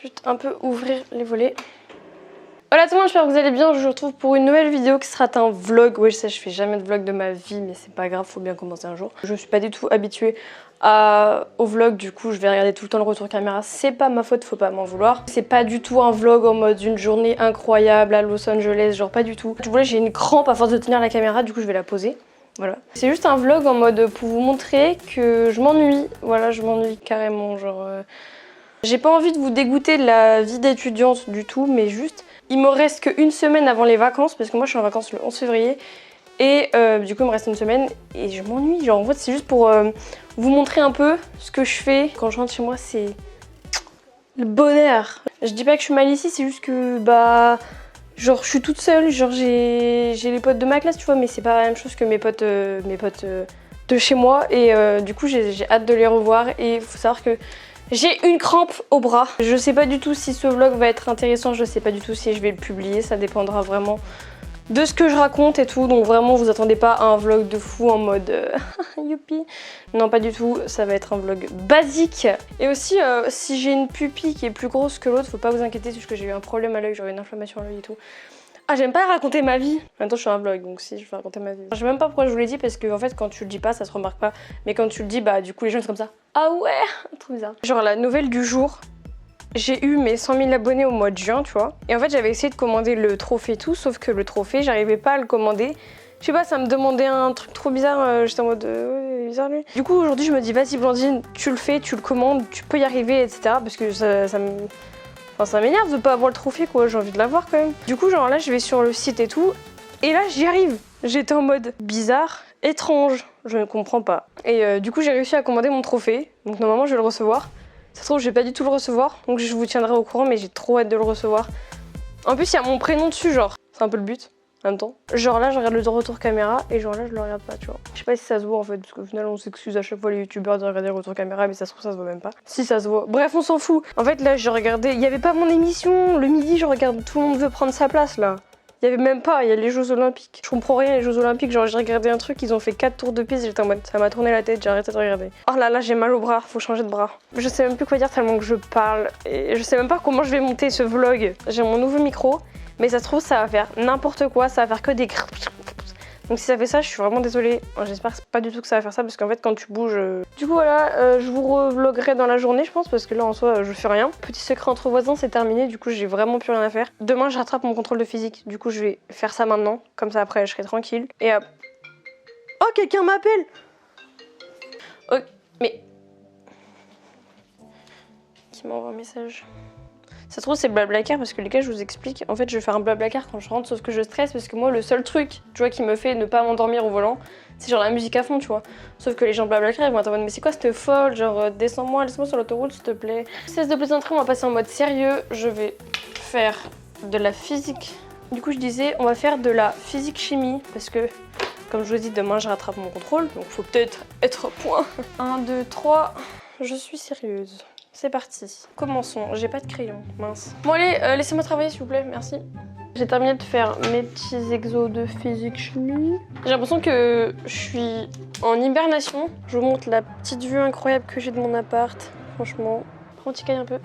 Juste un peu ouvrir les volets. Voilà tout le monde, j'espère que vous allez bien. Je vous retrouve pour une nouvelle vidéo qui sera un vlog. Ouais, je sais, je fais jamais de vlog de ma vie, mais c'est pas grave, faut bien commencer un jour. Je suis pas du tout habituée au vlog, du coup je vais regarder tout le temps le retour caméra. C'est pas ma faute, faut pas m'en vouloir. C'est pas du tout un vlog en mode une journée incroyable à Los Angeles, genre pas du tout. Du coup là j'ai une crampe à force de tenir la caméra, du coup je vais la poser. Voilà. C'est juste un vlog en mode pour vous montrer que je m'ennuie. Voilà, je m'ennuie carrément, genre... J'ai pas envie de vous dégoûter de la vie d'étudiante du tout, mais juste... Il me reste qu'une semaine avant les vacances, parce que moi je suis en vacances le 11 février. Et du coup il me reste une semaine et je m'ennuie. Genre en fait c'est juste pour vous montrer un peu ce que je fais. Quand je rentre chez moi c'est le bonheur. Je dis pas que je suis mal ici, c'est juste que bah... Genre je suis toute seule, genre j'ai les potes de ma classe tu vois, mais c'est pas la même chose que mes potes de chez moi. Et du coup j'ai hâte de les revoir et il faut savoir que j'ai une crampe au bras. Je sais pas du tout si ce vlog va être intéressant, je sais pas du tout si je vais le publier, ça dépendra vraiment de ce que je raconte et tout. Donc vraiment vous attendez pas à un vlog de fou en mode youpi. Non pas du tout, ça va être un vlog basique. Et aussi si j'ai une pupille qui est plus grosse que l'autre, faut pas vous inquiéter, c'est juste que j'ai eu un problème à l'œil, j'aurais une inflammation à l'œil et tout. Ah j'aime pas raconter ma vie. En même temps je fais un vlog donc si je vais raconter ma vie. Je sais même pas pourquoi je vous l'ai dit parce que en fait quand tu le dis pas ça se remarque pas. Mais quand tu le dis bah du coup les gens sont comme ça. Ah ouais, trop bizarre. Genre la nouvelle du jour, j'ai eu mes 100 000 abonnés au mois de juin tu vois. Et en fait j'avais essayé de commander le trophée et tout, sauf que le trophée j'arrivais pas à le commander. Je sais pas, ça me demandait un truc trop bizarre, j'étais en mode ouais, bizarre lui. Du coup aujourd'hui je me dis vas-y Blandine, tu le fais, tu le commandes, tu peux y arriver etc. Parce que ça me... Enfin, ça m'énerve de pas avoir le trophée quoi, j'ai envie de l'avoir quand même. Du coup genre là je vais sur le site et tout, et là j'y arrive. J'étais en mode bizarre, étrange, je ne comprends pas. Et du coup j'ai réussi à commander mon trophée, donc normalement je vais le recevoir. Ça se trouve je vais pas du tout le recevoir, donc je vous tiendrai au courant mais j'ai trop hâte de le recevoir. En plus il y a mon prénom dessus genre, c'est un peu le but. En même temps, genre là je regarde le retour caméra et genre là je le regarde pas tu vois. Je sais pas si ça se voit en fait parce qu'au final on s'excuse à chaque fois les youtubeurs de regarder le retour caméra mais ça se trouve ça se voit même pas. Si ça se voit, bref on s'en fout. En fait là je regardais, il y avait pas mon émission, le midi je regarde tout le monde veut prendre sa place là. Il y avait même pas, il y a les Jeux Olympiques. Je comprends rien les Jeux Olympiques, genre j'ai regardé un truc, ils ont fait 4 tours de piste, j'étais en mode ça m'a tourné la tête, j'ai arrêté de regarder. Oh là là j'ai mal au bras, faut changer de bras. Je sais même plus quoi dire tellement que je parle et je sais même pas comment je vais monter ce vlog. J'ai mon nouveau micro. Mais ça se trouve ça va faire n'importe quoi, ça va faire que des... Donc si ça fait ça, je suis vraiment désolée. J'espère pas du tout que ça va faire ça parce qu'en fait quand tu bouges... Du coup voilà, je vous revloguerai dans la journée je pense parce que là en soi je fais rien. Petit secret entre voisins, c'est terminé, du coup j'ai vraiment plus rien à faire. Demain je rattrape mon contrôle de physique, du coup je vais faire ça maintenant. Comme ça après je serai tranquille. Et hop. Oh quelqu'un m'appelle. Oh mais... Qui m'envoie un message? Ça se trouve c'est Blablacar parce que les gars je vous explique, en fait je vais faire un Blablacar quand je rentre sauf que je stresse parce que moi le seul truc tu vois qui me fait ne pas m'endormir au volant c'est genre la musique à fond tu vois. Sauf que les gens de Blablacar ils vont être en mode mais c'est quoi cette folle, genre descends-moi, laisse-moi sur l'autoroute s'il te plaît. Cesse de plaisanterie, on va passer en mode sérieux, je vais faire de la physique. Du coup je disais on va faire de la physique-chimie parce que comme je vous dis demain je rattrape mon contrôle donc faut peut-être être point. 1, 2, 3, je suis sérieuse. C'est parti, commençons. J'ai pas de crayon, mince. Bon allez, laissez-moi travailler s'il vous plaît, merci. J'ai terminé de faire mes petits exos de physique-chimie. J'ai l'impression que je suis en hibernation. Je vous montre la petite vue incroyable que j'ai de mon appart, franchement. Prends un petit caille un peu.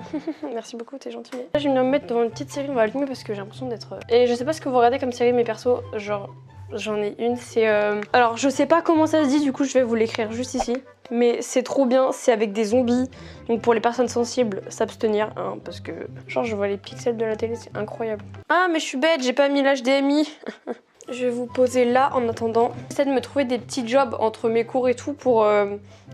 Merci beaucoup, t'es gentil. Là, je vais me mettre devant une petite série, on va allumer parce que j'ai l'impression d'être... Et je sais pas ce que vous regardez comme série, mais perso, genre... J'en ai une, c'est... Alors, je sais pas comment ça se dit, du coup, je vais vous l'écrire juste ici. Mais c'est trop bien, c'est avec des zombies. Donc pour les personnes sensibles, s'abstenir, hein, parce que... Genre, je vois les pixels de la télé, c'est incroyable. Ah, mais je suis bête, j'ai pas mis l'HDMI. Je vais vous poser là en attendant. J'essaie de me trouver des petits jobs entre mes cours et tout pour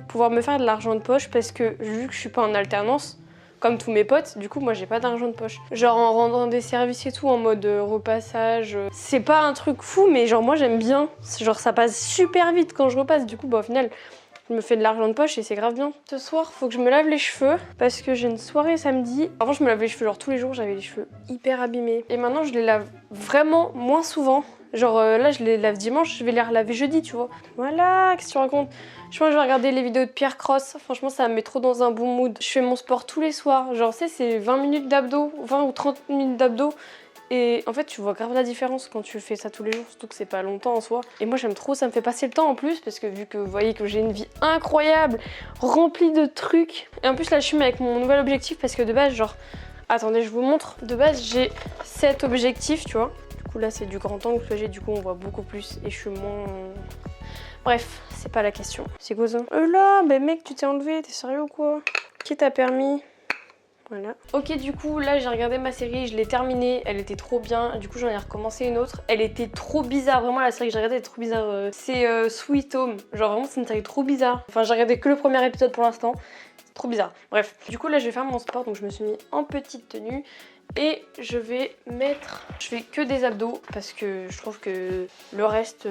pouvoir me faire de l'argent de poche parce que vu que je suis pas en alternance, comme tous mes potes, du coup moi j'ai pas d'argent de poche. Genre en rendant des services et tout en mode repassage. C'est pas un truc fou mais genre moi j'aime bien. Genre ça passe super vite quand je repasse, du coup bah au final je me fais de l'argent de poche et c'est grave bien. Ce soir faut que je me lave les cheveux parce que j'ai une soirée samedi. Avant je me lave les cheveux genre tous les jours, j'avais les cheveux hyper abîmés. Et maintenant je les lave vraiment moins souvent. Genre là je les lave dimanche, je vais les relaver jeudi tu vois. Voilà, qu'est-ce que tu racontes? Je pense que je vais regarder les vidéos de Pierre Cross, franchement ça me met trop dans un bon mood. Je fais mon sport tous les soirs, genre tu sais c'est 20 minutes d'abdos, 20 ou 30 minutes d'abdos. Et en fait tu vois grave la différence quand tu fais ça tous les jours, surtout que c'est pas longtemps en soi. Et moi j'aime trop, ça me fait passer le temps en plus parce que vu que vous voyez que j'ai une vie incroyable, remplie de trucs. Et en plus là je suis avec mon nouvel objectif parce que de base genre Attendez, je vous montre. De base, j'ai 7 objectifs, tu vois. Du coup, là, c'est du grand angle que j'ai. Du coup, on voit beaucoup plus et je suis moins... Bref, c'est pas la question. C'est quoi ça? Là, bah mec, tu t'es enlevé, t'es sérieux ou quoi? Qui t'a permis? Voilà. Ok, du coup, là, j'ai regardé ma série, je l'ai terminée, elle était trop bien. Du coup, j'en ai recommencé une autre. Elle était trop bizarre, vraiment, la série que j'ai regardée est trop bizarre. C'est Sweet Home. Genre, vraiment, c'est une série trop bizarre. Enfin, j'ai regardé que le premier épisode pour l'instant. C'est trop bizarre. Bref. Du coup, là, je vais faire mon sport, donc je me suis mis en petite tenue. Et je vais mettre... Je fais que des abdos parce que je trouve que le reste,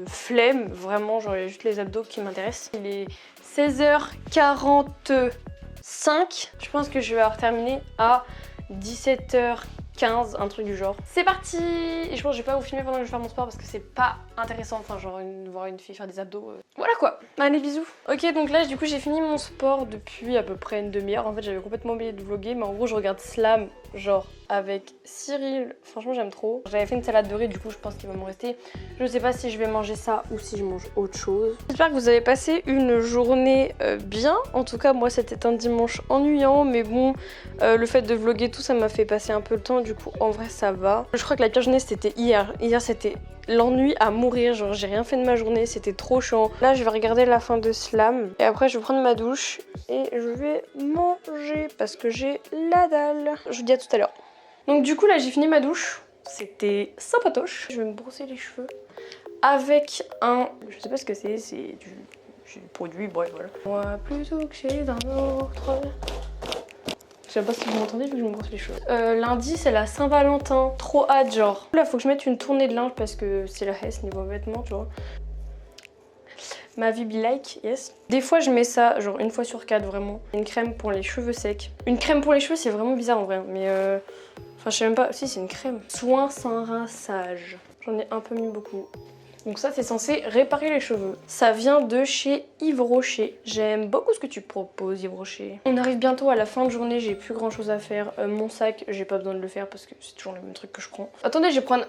flemme. Vraiment, genre, il y a juste les abdos qui m'intéressent. Il est 16h45. Je pense que je vais avoir terminé à 17h15, un truc du genre. C'est parti! Et je pense que je vais pas vous filmer pendant que je vais faire mon sport parce que c'est pas intéressant. Enfin, genre, voir une fille faire des abdos. Voilà quoi! Allez, bisous! Ok, donc là, du coup, j'ai fini mon sport depuis à peu près une demi-heure. En fait, j'avais complètement oublié de vlogger, mais en gros, je regarde Slam, genre, avec Cyril. Franchement, j'aime trop. J'avais fait une salade de riz, du coup, je pense qu'il va m'en rester. Je sais pas si je vais manger ça ou si je mange autre chose. J'espère que vous avez passé une journée bien. En tout cas, moi, c'était un dimanche ennuyant, mais bon, le fait de vlogger tout, ça m'a fait passer un peu le temps. Du coup, en vrai, ça va. Je crois que la pire journée, c'était hier. Hier, c'était l'ennui à mourir. Genre, j'ai rien fait de ma journée. C'était trop chiant. Là, je vais regarder la fin de Slam. Et après, je vais prendre ma douche et je vais manger parce que j'ai la dalle. Je vous dis à tout à l'heure. Donc, du coup, là, j'ai fini ma douche. C'était sympatoche. Je vais me brosser les cheveux avec un... Je sais pas ce que c'est du produit, bref, voilà. Moi, plutôt que chez un autre... Je sais pas si vous m'entendez vu que je me brosse les cheveux. Lundi, c'est la Saint-Valentin. Trop hâte, genre. Là, faut que je mette une tournée de linge parce que c'est la hesse niveau vêtements, tu vois. Ma vie be like, yes. Des fois, je mets ça, genre une fois sur 4, vraiment. Une crème pour les cheveux secs. Une crème pour les cheveux, c'est vraiment bizarre en vrai, mais enfin, je sais même pas. Si, c'est une crème. Soin sans rinçage. J'en ai un peu mis beaucoup. Donc ça, c'est censé réparer les cheveux. Ça vient de chez Yves Rocher. J'aime beaucoup ce que tu proposes, Yves Rocher. On arrive bientôt à la fin de journée, j'ai plus grand chose à faire. Mon sac, j'ai pas besoin de le faire parce que c'est toujours le même truc que je prends. Attendez, je vais prendre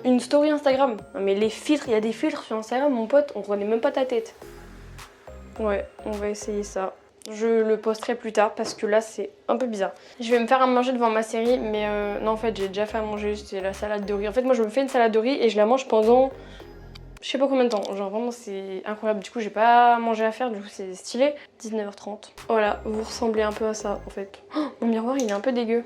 une story Instagram. Non, mais les filtres, il y a des filtres sur Instagram, mon pote, on connaît même pas ta tête. Ouais, on va essayer ça. Je le posterai plus tard parce que là c'est un peu bizarre. Je vais me faire à manger devant ma série, mais non, en fait j'ai déjà fait à manger, c'est la salade de riz. En fait moi je me fais une salade de riz et je la mange pendant je sais pas combien de temps, genre vraiment c'est incroyable. Du coup j'ai pas à manger à faire, du coup c'est stylé. 19h30. Voilà, vous ressemblez un peu à ça en fait. Oh, mon miroir il est un peu dégueu.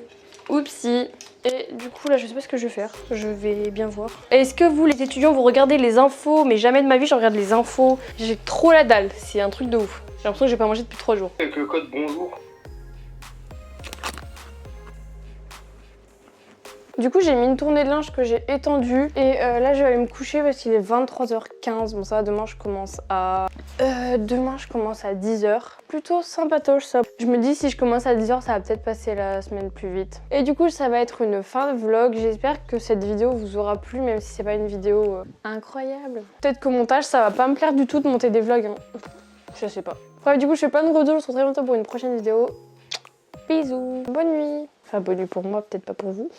Oupsie. Et du coup là je sais pas ce que je vais faire, je vais bien voir. Est-ce que vous les étudiants vous regardez les infos? Mais jamais de ma vie je regarde les infos. J'ai trop la dalle, c'est un truc de ouf. J'ai l'impression que j'ai pas mangé depuis 3 jours. Avec le code bonjour. Du coup j'ai mis une tournée de linge que j'ai étendue et là je vais aller me coucher parce qu'il est 23h15. Bon ça va, demain je commence à 10h. Plutôt sympatoche ça. Je me dis si je commence à 10h ça va peut-être passer la semaine plus vite. Et du coup ça va être une fin de vlog. J'espère que cette vidéo vous aura plu même si c'est pas une vidéo incroyable. Peut-être qu'au montage ça va pas me plaire du tout de monter des vlogs. Hein. Je sais pas. Bref du coup je fais pas de gros dos, je se retrouve très bientôt pour une prochaine vidéo. Bisous. Bonne nuit. Enfin bonne nuit pour moi, peut-être pas pour vous.